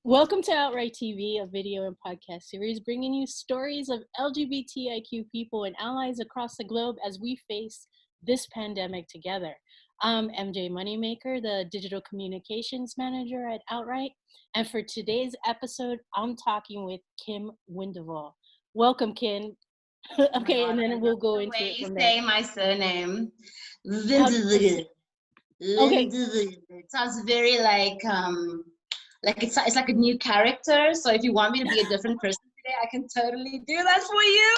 Welcome to OutRight TV, a video and podcast series bringing you stories of LGBTIQ people and allies across the globe as we face this pandemic together. I'm MJ Moneymaker, the Digital Communications Manager at OutRight, and for today's episode, I'm talking with Kim Windeval. Welcome, Kim. Okay, God, and then we'll go into way it you from say there. my surname. Okay. It sounds very like it's like a new character. So if you want me to be a different person today, I can totally do that for you.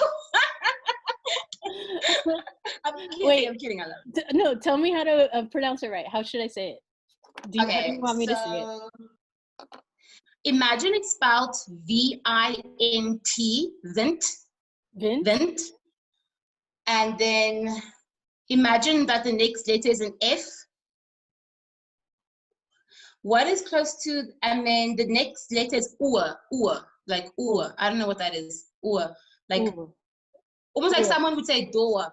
I'm kidding. I love it. No, tell me how to pronounce it right. How should I say it? How do you want me to say it? Imagine it's spelled Vint, Vint. Vint? Vint. And then imagine that the next letter is an F. What is close to, and then the next letter is like oor. I don't know what that is. Oor. Like, Ooh. almost like someone would say door.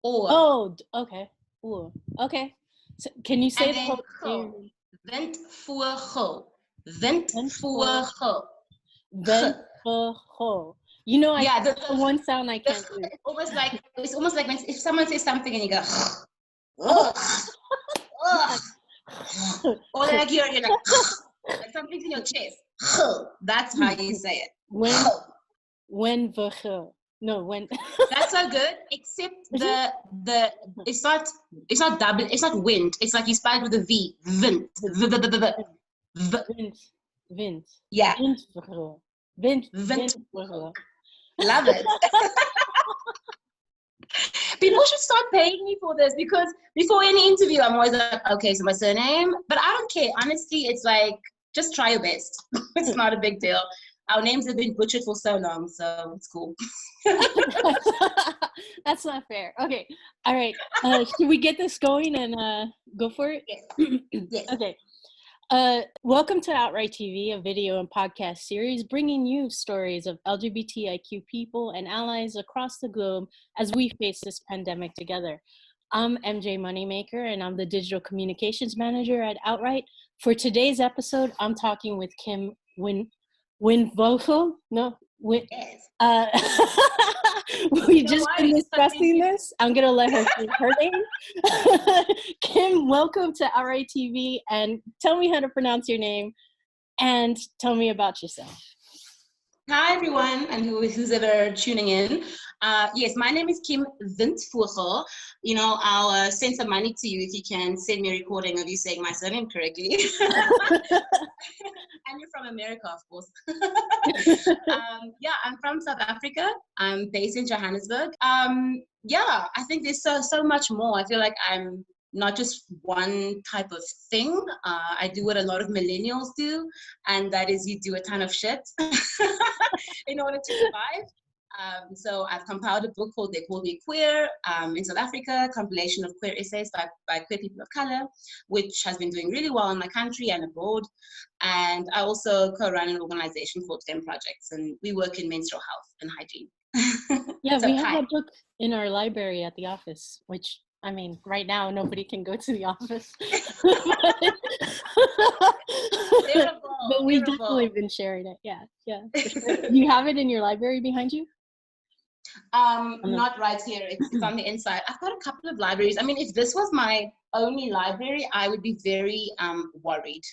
Or. Oh, okay. Ooh. Okay. So can you say and the then whole Vent voor go. Vent voor go. Vent voor go. You know, the one sound I can't do. It's almost like if someone says something and you go, ugh, ugh. Or like you're like something's in your chest. That's how you say it. When no, when that's so good, except it's not double, it's not wind, it's like you spell it with a V. Vint. Vint. Yeah. Vint. Love it. People should start paying me for this, because before any interview I'm always like, okay, so my surname, but I don't care. Honestly, it's like, just try your best. It's not a big deal. Our names have been butchered for so long, so it's cool. That's not fair. Okay. All right. Should we get this going and go for it? Yes. Yes. Okay. Welcome to OutRight TV, a video and podcast series bringing you stories of LGBTIQ people and allies across the globe as we face this pandemic together. I'm MJ Moneymaker, and I'm the Digital Communications Manager at OutRight. For today's episode, I'm talking with Kim Windeval. Yes. We just been discussing this. I'm gonna let her say her name. Kim, welcome to OutRight TV, and tell me how to pronounce your name, and tell me about yourself. Hi everyone, and who's ever tuning in. Yes, my name is Kim Windeval. You know, I'll send some money to you if you can send me a recording of you saying my surname correctly. And you're from America, of course. Yeah, I'm from South Africa. I'm based in Johannesburg. Yeah, I think there's so much more. I feel like I'm not just one type of thing. I do what a lot of millennials do, and that is you do a ton of shit in order to survive. So I've compiled a book called They Call Me Queer in South Africa, compilation of queer essays by queer people of color, which has been doing really well in my country and abroad. And I also co-run an organization called FEM Projects, and we work in menstrual health and hygiene. Yeah, so, we have a book in our library at the office, which, I mean, right now nobody can go to the office. But we've definitely been sharing it. Yeah. Sure. You have it in your library behind you? Not right here. It's on the inside. I've got a couple of libraries. I mean, if this was my only library, I would be very worried.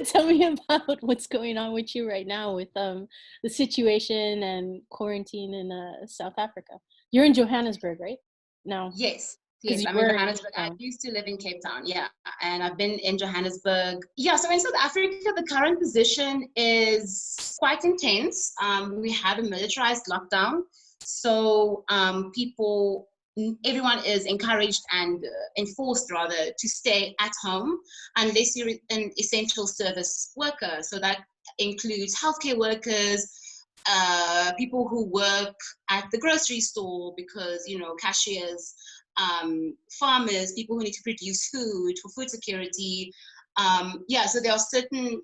Tell me about what's going on with you right now with the situation and quarantine in South Africa. You're in Johannesburg, right? No. Yes, I'm in Johannesburg. I used to live in Cape Town, yeah, and I've been in Johannesburg. Yeah, so in South Africa, the current position is quite intense. We have a militarized lockdown, so everyone is encouraged and enforced, rather, to stay at home unless you're an essential service worker. So that includes healthcare workers, people who work at the grocery store, because, you know, cashiers, farmers, people who need to produce food for food security. Yeah, so there are certain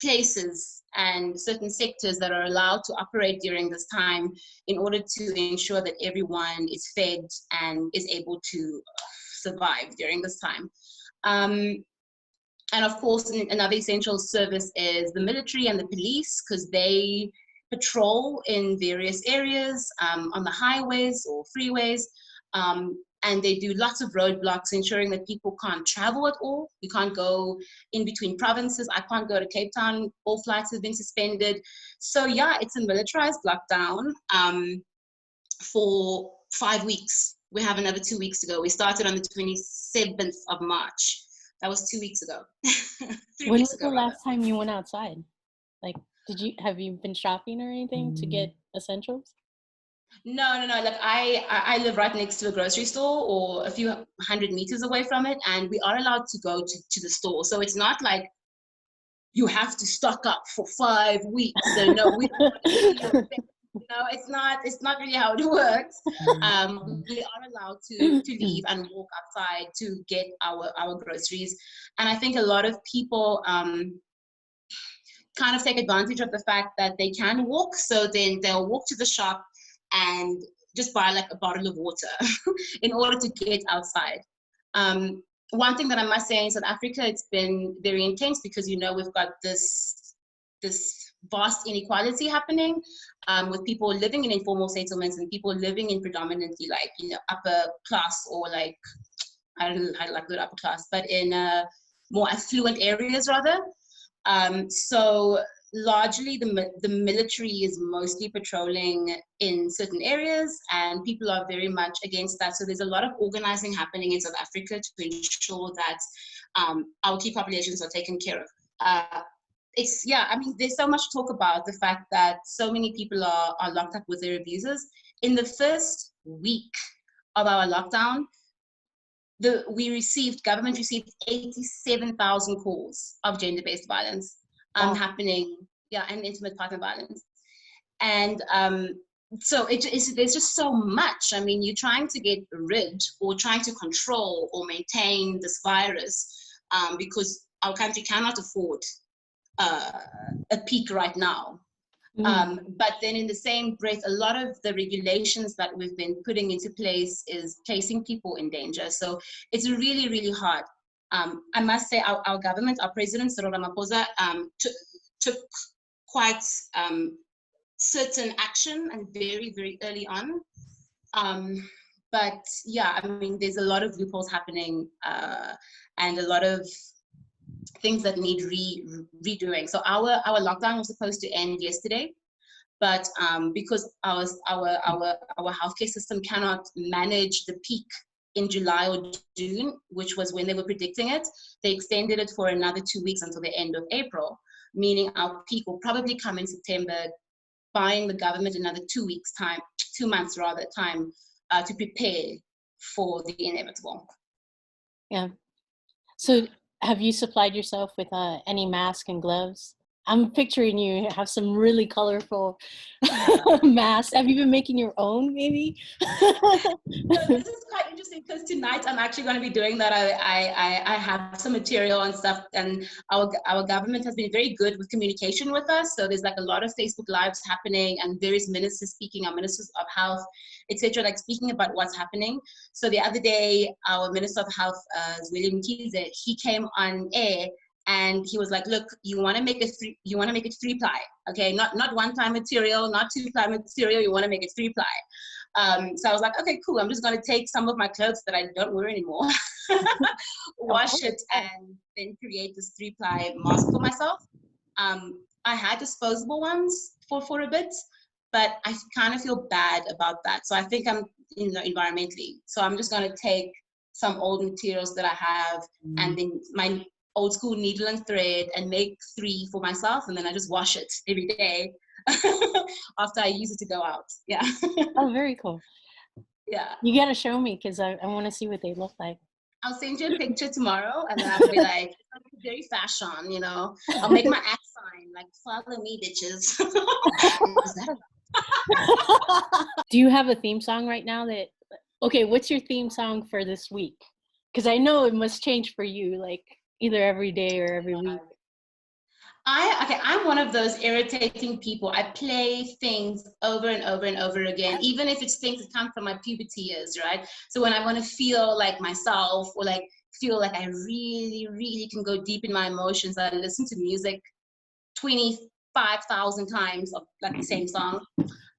places and certain sectors that are allowed to operate during this time in order to ensure that everyone is fed and is able to survive during this time. And of course, another essential service is the military and the police, because they patrol in various areas on the highways or freeways. And they do lots of roadblocks, ensuring that people can't travel at all. You can't go in between provinces. I can't go to Cape Town. All flights have been suspended. So yeah, it's a militarized lockdown for 5 weeks. We have another 2 weeks to go. We started on the 27th of March. That was 2 weeks ago. 3 When weeks was ago, the rather. last time you went outside? Like, have you been shopping or anything to get essentials? No. Like I live right next to a grocery store, or a few hundred meters away from it, and we are allowed to go to the store. So it's not like you have to stock up for 5 weeks. So no, we don't want to see your face. You know, it's not really how it works. We are allowed to leave and walk outside to get our groceries. And I think a lot of people kind of take advantage of the fact that they can walk. So then they'll walk to the shop and just buy like a bottle of water in order to get outside. One thing that I must say, in South Africa, it's been very intense because, you know, we've got this vast inequality happening with people living in informal settlements and people living in predominantly like, you know, upper class, or like, I don't know how to like the upper class, but in more affluent areas rather. So largely the military is mostly patrolling in certain areas, and people are very much against that. So there's a lot of organizing happening in South Africa to ensure that our key populations are taken care of. I mean, there's so much talk about the fact that so many people are locked up with their abusers. In the first week of our lockdown, government received 87,000 calls of gender-based violence happening, and intimate partner violence. And so there's just so much. I mean, you're trying to get rid or trying to control or maintain this virus because our country cannot afford a peak right now. But then in the same breath, a lot of the regulations that we've been putting into place is placing people in danger. So it's really, really hard. I must say our government, our president, Cyril Ramaphosa, took quite certain action, and very, very early on. But yeah, I mean, there's a lot of loopholes happening and a lot of things that need redoing. So our lockdown was supposed to end yesterday, but because our healthcare system cannot manage the peak in July or June, which was when they were predicting it, they extended it for another 2 weeks until the end of April, meaning our peak will probably come in September, buying the government another 2 weeks time, 2 months rather time to prepare for the inevitable. Yeah. So have you supplied yourself with any mask and gloves? I'm picturing you have some really colorful masks. Have you been making your own, maybe? So this is quite interesting because tonight I'm actually going to be doing that. I have some material and stuff, and our government has been very good with communication with us. So there's like a lot of Facebook Lives happening, and various ministers speaking, our ministers of health, etc., like speaking about what's happening. So the other day, our Minister of Health, William Mkhize, he came on air. And he was like, "Look, you want to make it 3-ply, okay? Not one-ply material, not 2-ply material. You want to make it 3-ply." So I was like, "Okay, cool. I'm just going to take some of my clothes that I don't wear anymore, wash it, and then create this 3-ply mask for myself." I had disposable ones for a bit, but I kind of feel bad about that. So I think I'm, environmentally. So I'm just going to take some old materials that I have, and then my old school needle and thread, and make 3 for myself, and then I just wash it every day after I use it to go out. Yeah. Oh, very cool. Yeah. You gotta show me, because I want to see what they look like. I'll send you a picture tomorrow, and then I'll be like, very fashion, I'll make my @ sign, like, follow me, bitches. Do you have a theme song right now okay, what's your theme song for this week? Because I know it must change for you, like either every day or every week. I'm one of those irritating people. I play things over and over and over again, even if it's things that come from my puberty years, right? So when I want to feel like myself, or like feel like I really, really can go deep in my emotions. I listen to music 25,000 times of like the same song.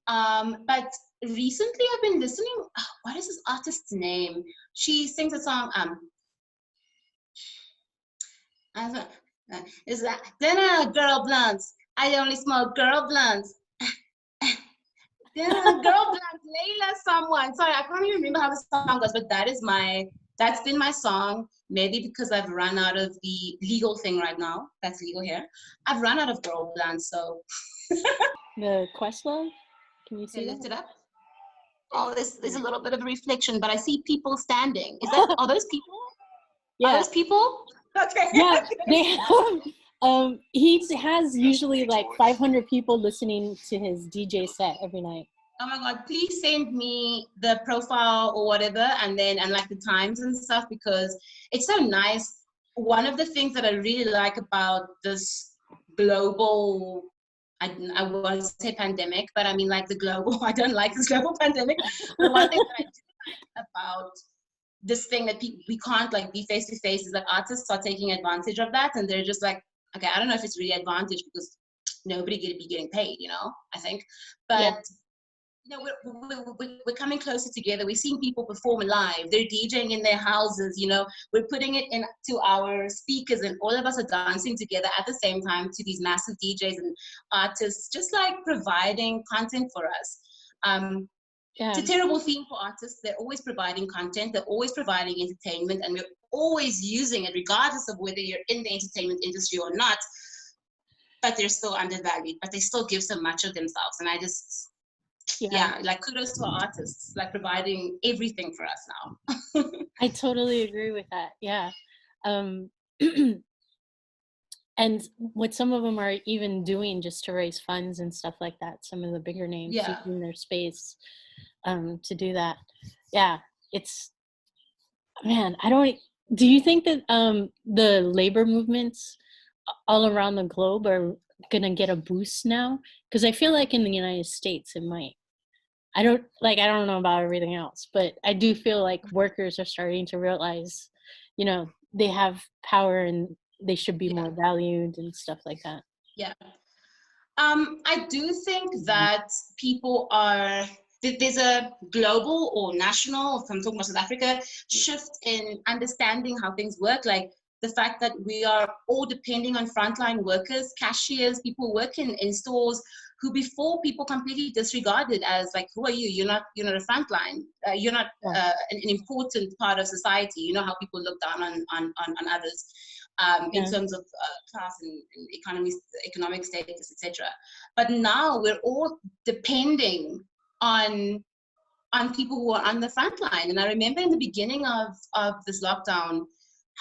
But recently I've been listening, what is this artist's name? She sings a song, is that, then girl blunts. I only smoke girl blunts. Then girl blunts, Layla someone. Sorry, I can't even remember how the song goes, but that's been my song. Maybe because I've run out of the legal thing right now. That's legal here. I've run out of girl blunts, so. The Questlove? Can you see Okay, that? lift it up. Oh, there's a little bit of a reflection, but I see people standing. Are those people? Are Yeah. those people? Okay. Yeah, they have, he has usually like 500 people listening to his DJ set every night. Oh my God, please send me the profile or whatever, and like the times and stuff, because it's so nice. One of the things that I really like about this global, I want to say pandemic, but I mean like the global, I don't like this global pandemic. But one thing that I do like about this thing that we can't like be face to face is that artists are taking advantage of that, and they're just like, okay, I don't know if it's really advantage because nobody could be getting paid, I think, but. Yeah. We're coming closer together. We're seeing people perform live. They're DJing in their houses. We're putting it into our speakers, and all of us are dancing together at the same time to these massive DJs and artists, just like providing content for us. Yeah. It's a terrible thing for artists. They're always providing content. They're always providing entertainment, and we're always using it, regardless of whether you're in the entertainment industry or not. But they're still undervalued. But they still give so much of themselves, and I just. Yeah, like kudos to our artists, like providing everything for us now. I totally agree with that. Yeah. And what some of them are even doing just to raise funds and stuff like that, some of the bigger names using their space to do that. Yeah, it's, man, do you think that the labor movements all around the globe are gonna get a boost now? Because I feel like in the United States it might. I don't know about everything else, but I do feel like workers are starting to realize, they have power and they should be more valued and stuff like that. Yeah. I do think that people there's a global or national, if I'm talking about South Africa, shift in understanding how things work. Like the fact that we are all depending on frontline workers, cashiers, people who work in stores, who before people completely disregarded as like, who are you? You're not a frontline. You're not an important part of society. You know how people look down on others in terms of class and economic status, etc. But now we're all depending on people who are on the front line. And I remember in the beginning of this lockdown,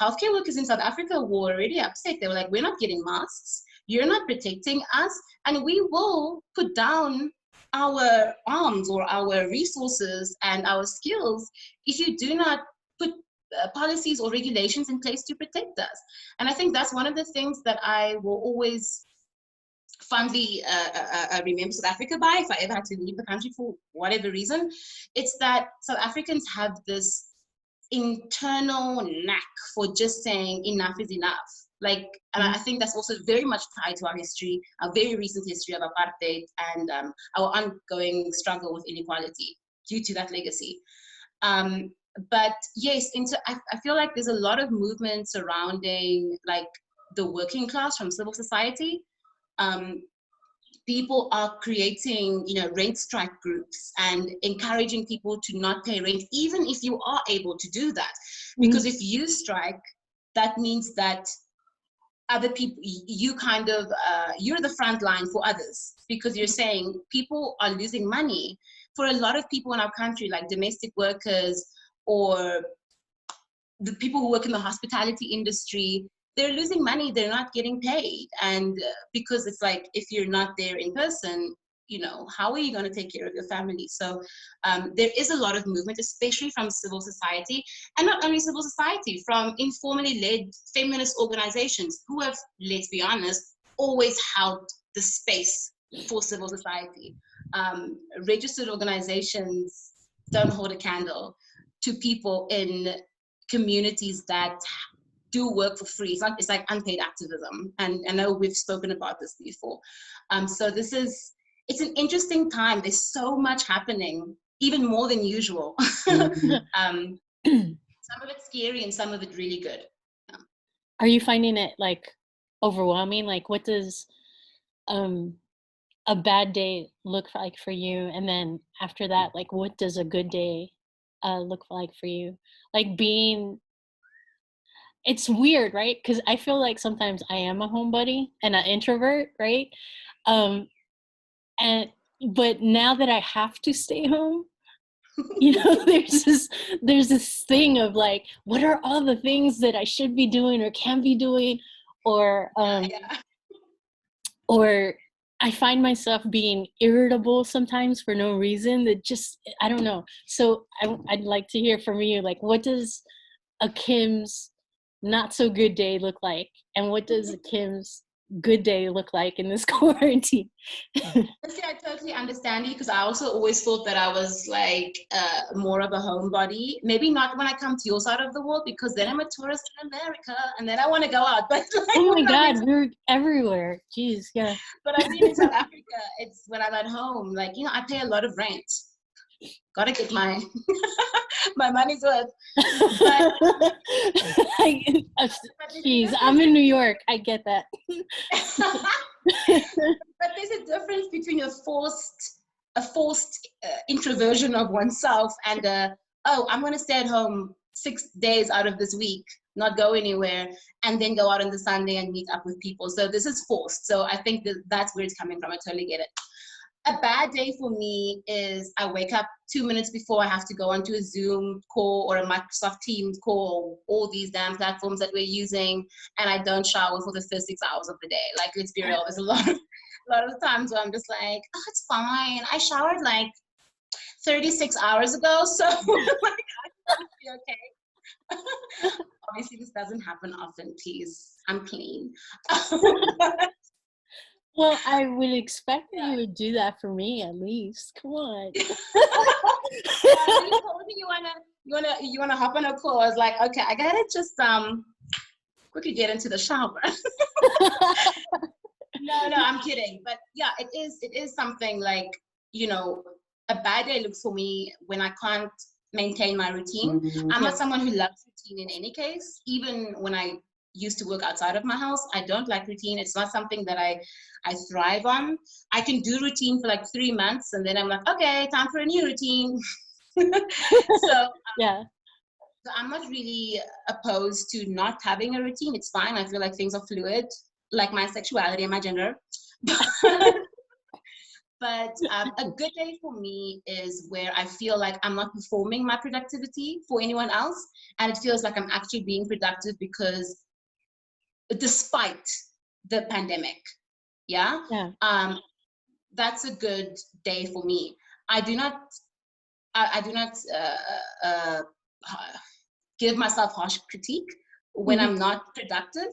healthcare workers in South Africa were already upset. They were like, we're not getting masks. You're not protecting us. And we will put down our arms or our resources and our skills if you do not put policies or regulations in place to protect us. And I think that's one of the things that I will always fondly remember South Africa by, if I ever had to leave the country for whatever reason. It's that South Africans have this internal knack for just saying enough is enough. Like, and I think that's also very much tied to our history, our very recent history of apartheid and our ongoing struggle with inequality due to that legacy. But yes, I feel like there's a lot of movement surrounding like the working class from civil society. People are creating, rent strike groups and encouraging people to not pay rent, even if you are able to do that. Because if you strike, that means that other people, you're the front line for others, because you're saying people are losing money. For a lot of people in our country, like domestic workers or the people who work in the hospitality industry, they're losing money, they're not getting paid. And because it's like, if you're not there in person, how are you going to take care of your family? So there is a lot of movement, especially from civil society, and not only civil society, from informally led feminist organizations who have, let's be honest, always held the space for civil society. Registered organizations don't hold a candle to people in communities that do work for free. It's like unpaid activism. And I know we've spoken about this before. So it's an interesting time. There's so much happening, even more than usual. Some of it's scary and some of it really good. Yeah. Are you finding it like overwhelming? Like, what does a bad day look like for you? And then after that, like, what does a good day look like for you? Like it's weird, right? Because I feel like sometimes I am a homebody and an introvert, right? Um, but now that I have to stay home, there's this thing of like, what are all the things that I should be doing or can be doing, or or I find myself being irritable sometimes for no reason, that just, I don't know. So I'd like to hear from you, like, what does a Kim's not so good day look like, and what does a Kim's good day look like in this quarantine? See, I totally understand you, because I also always thought that I was like more of a homebody. Maybe not when I come to your side of the world, because then I'm a tourist in America and then I want to go out. But like, oh my God, we're everywhere. Jeez, yeah. But I mean, in South Africa, it's when I'm at home. Like, I pay a lot of rent. Gotta get my my money's worth. But, jeez, I'm in New York. I get that. But there's a difference between a forced introversion of oneself and I'm going to stay at home 6 days out of this week, not go anywhere, and then go out on the Sunday and meet up with people. So this is forced. So I think that's where it's coming from. I totally get it. A bad day for me is I wake up 2 minutes before I have to go onto a Zoom call or a Microsoft Teams call, all these damn platforms that we're using, and I don't shower for the first 6 hours of the day. Like, let's be real, there's a lot of times where I'm just like, oh, it's fine. I showered like 36 hours ago, so like, I should be okay. Obviously, this doesn't happen often, please. I'm clean. Well, I would expect that you would do that for me, at least. Come on. You told me you wanna hop on a call. I was like, okay, I gotta just quickly get into the shower. No, I'm kidding. But yeah, it is something like, a bad day looks for me when I can't maintain my routine. I'm not someone who loves routine in any case. Even when I used to work outside of my house, I don't like routine. It's not something that I thrive on. I can do routine for like 3 months and then I'm like, okay, time for a new routine. So yeah. So I'm not really opposed to not having a routine. It's fine. I feel like things are fluid, like my sexuality and my gender. But a good day for me is where I feel like I'm not performing my productivity for anyone else, and it feels like I'm actually being productive because despite the pandemic, that's a good day for me. I do not give myself harsh critique when I'm not productive.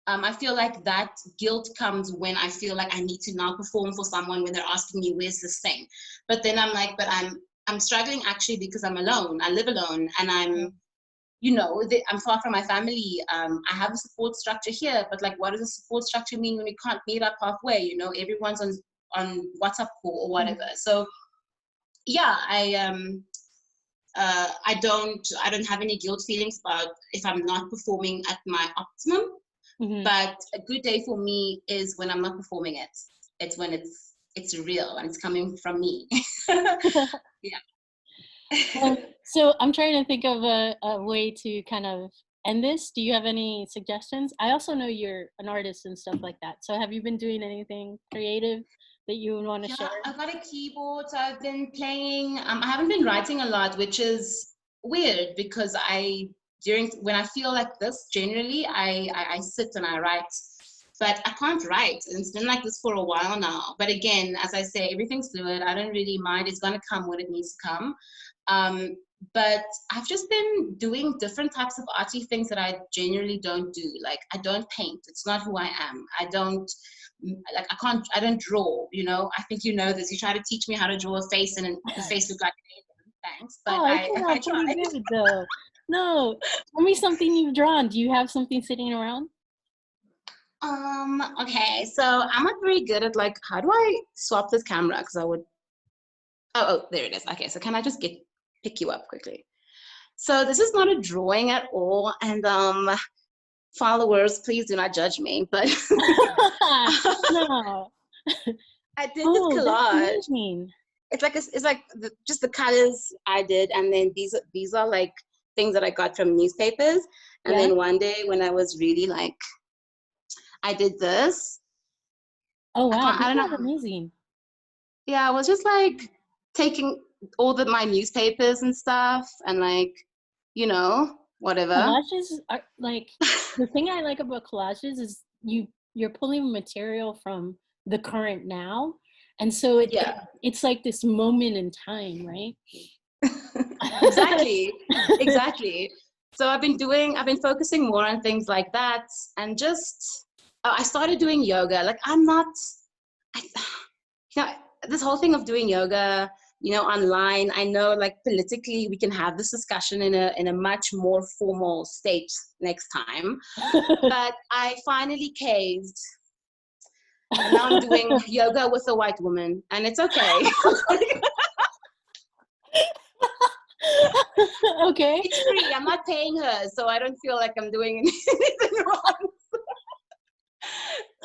I feel like that guilt comes when I feel like I need to now perform for someone when they're asking me, where's this thing? But then I'm like, but I'm struggling actually because I'm alone. I live alone and I'm far from my family. I have a support structure here, but like, what does a support structure mean when we can't meet up halfway? Everyone's on WhatsApp call or whatever. So yeah, I don't have any guilt feelings about if I'm not performing at my optimum. But a good day for me is when I'm not performing it. It's when it's real and it's coming from me. Yeah. So I'm trying to think of a way to kind of end this. Do you have any suggestions? I also know you're an artist and stuff like that. So have you been doing anything creative that you would want to share? I've got a keyboard, so I've been playing. I haven't been writing a lot, which is weird because when I feel like this, generally I sit and I write, but I can't write. And it's been like this for a while now. But again, as I say, everything's fluid. I don't really mind. It's gonna come when it needs to come. But I've just been doing different types of arty things that I generally don't do. Like, I don't paint. It's not who I am. I don't draw, I think this. You try to teach me how to draw a face and the face looked like an alien. Thanks. But I try. Pretty good though. No. Tell me something you've drawn. Do you have something sitting around? Okay, so I'm not very good at like, how do I swap this camera? Because I would, there it is. Okay, so can I just pick you up quickly? So this is not a drawing at all, and followers, please do not judge me, but No. I did this Oh, that's collage. amazing. It's like just the colors I did, and then these are like things that I got from newspapers. And Yeah. then one day when I was really like, I did this. Oh wow, I these don't are know. amazing. Yeah, I was just like taking all my newspapers and stuff, and like, whatever. Collages are like the thing I like about collages is you're pulling material from the current now, and so Yeah. it's like this moment in time, right? Exactly. Exactly. So I've been focusing more on things like that, and just I started doing yoga. Like I'm not, I, you know, this whole thing of doing yoga, online. I know, like politically, we can have this discussion in a much more formal state next time. But I finally caved, and now I'm doing yoga with a white woman, and it's okay. Okay. It's free. I'm not paying her, so I don't feel like I'm doing anything wrong.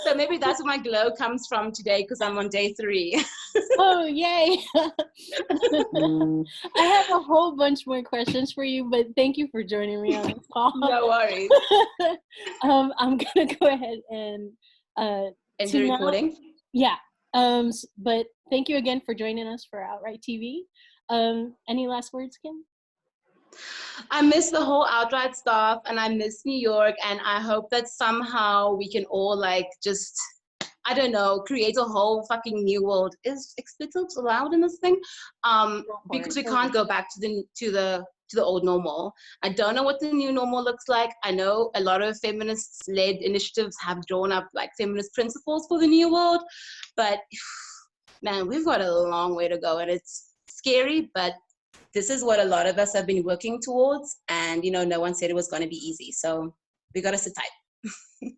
So maybe that's where my glow comes from today, because I'm on day 3. Oh, yay. I have a whole bunch more questions for you, but thank you for joining me on this call. No worries. I'm going to go ahead and End the recording. Yeah. But thank you again for joining us for OutRight TV. Any last words, Kim? I miss the whole OutRight stuff, and I miss New York, and I hope that somehow we can all like just, I don't know, create a whole fucking new world. Is expletives allowed in this thing? Because we can't go back to the old normal. I don't know what the new normal looks like. I know a lot of feminist-led initiatives have drawn up like feminist principles for the new world, but man, we've got a long way to go, and it's scary, but this is what a lot of us have been working towards, and no one said it was going to be easy, so we got to sit tight.